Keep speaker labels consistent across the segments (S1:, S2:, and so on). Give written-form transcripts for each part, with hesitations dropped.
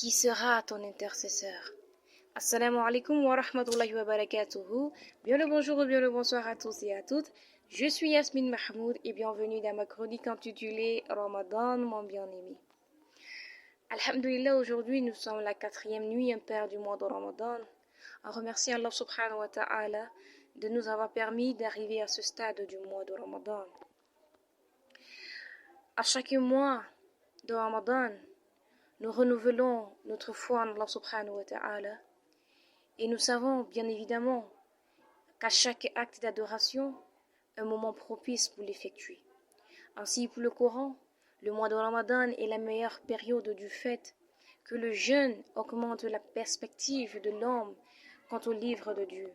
S1: qui sera ton intercesseur. Assalamu alaikum wa rahmatullahi wa barakatuhu. Bien le bonjour ou bien le bonsoir à tous et à toutes. Je suis Yasmine Mahmoud et bienvenue dans ma chronique intitulée Ramadan, mon bien-aimé. Alhamdulillah, aujourd'hui nous sommes la 4e nuit impaire du mois de Ramadan. On remercie Allah subhanahu wa ta'ala de nous avoir permis d'arriver à ce stade du mois de Ramadan. À chaque mois de Ramadan, nous renouvelons notre foi en Allah subhanahu wa ta'ala et nous savons bien évidemment qu'à chaque acte d'adoration, un moment propice pour l'effectuer. Ainsi pour le Coran, le mois de Ramadan est la meilleure période du fait que le jeûne augmente la perspective de l'homme quant au livre de Dieu.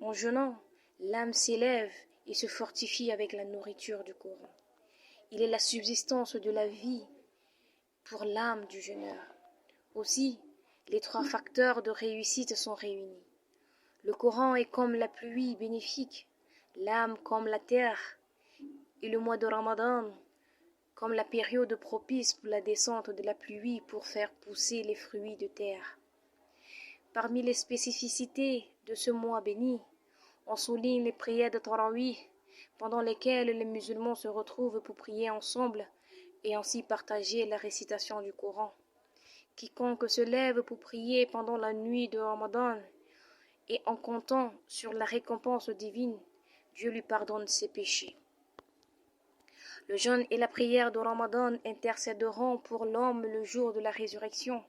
S1: En jeûnant, l'âme s'élève et se fortifie avec la nourriture du Coran. Il est la subsistance de la vie pour l'âme du jeûneur. Aussi, les 3 facteurs de réussite sont réunis. Le Coran est comme la pluie bénéfique, l'âme comme la terre, et le mois de Ramadan comme la période propice pour la descente de la pluie pour faire pousser les fruits de terre. Parmi les spécificités de ce mois béni, on souligne les prières de Tarawih, pendant lesquelles les musulmans se retrouvent pour prier ensemble et ainsi partager la récitation du Coran. Quiconque se lève pour prier pendant la nuit de Ramadan et en comptant sur la récompense divine, Dieu lui pardonne ses péchés. Le jeûne et la prière de Ramadan intercéderont pour l'homme le jour de la résurrection.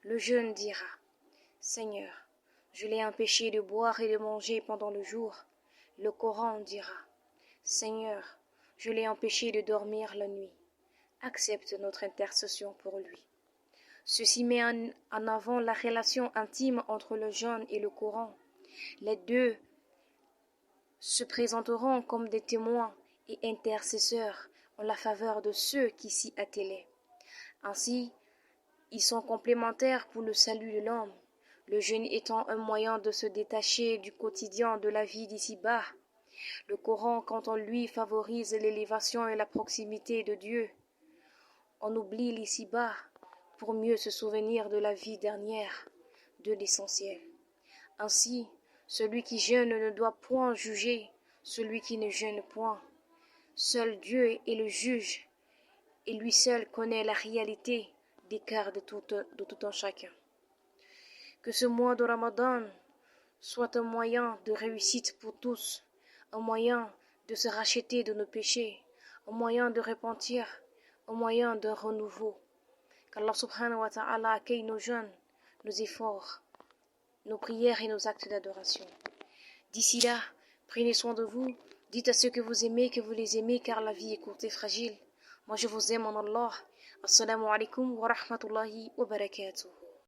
S1: Le jeûne dira: Seigneur, je l'ai empêché de boire et de manger pendant le jour. Le Coran dira: Seigneur, je l'ai empêché de dormir la nuit. Accepte notre intercession pour lui. Ceci met en avant la relation intime entre le jeûne et le Coran. Les deux se présenteront comme des témoins et intercesseurs en la faveur de ceux qui s'y attellaient. Ainsi, ils sont complémentaires pour le salut de l'homme, le jeûne étant un moyen de se détacher du quotidien de la vie d'ici-bas. Le Coran, quant à lui, favorise l'élévation et la proximité de Dieu. On oublie l'ici-bas pour mieux se souvenir de la vie dernière, de l'essentiel. Ainsi, celui qui jeûne ne doit point juger celui qui ne jeûne point. Seul Dieu est le juge, et lui seul connaît la réalité des cœurs de tout un chacun. Que ce mois de Ramadan soit un moyen de réussite pour tous, un moyen de se racheter de nos péchés, un moyen de repentir, un moyen de renouveau. Qu'Allah subhanahu wa ta'ala accueille nos jeûnes, nos efforts, nos prières et nos actes d'adoration. D'ici là, prenez soin de vous, dites à ceux que vous les aimez, car la vie est courte et fragile. Moi je vous aime en Allah. Assalamu alaikum wa rahmatullahi wa barakatuh.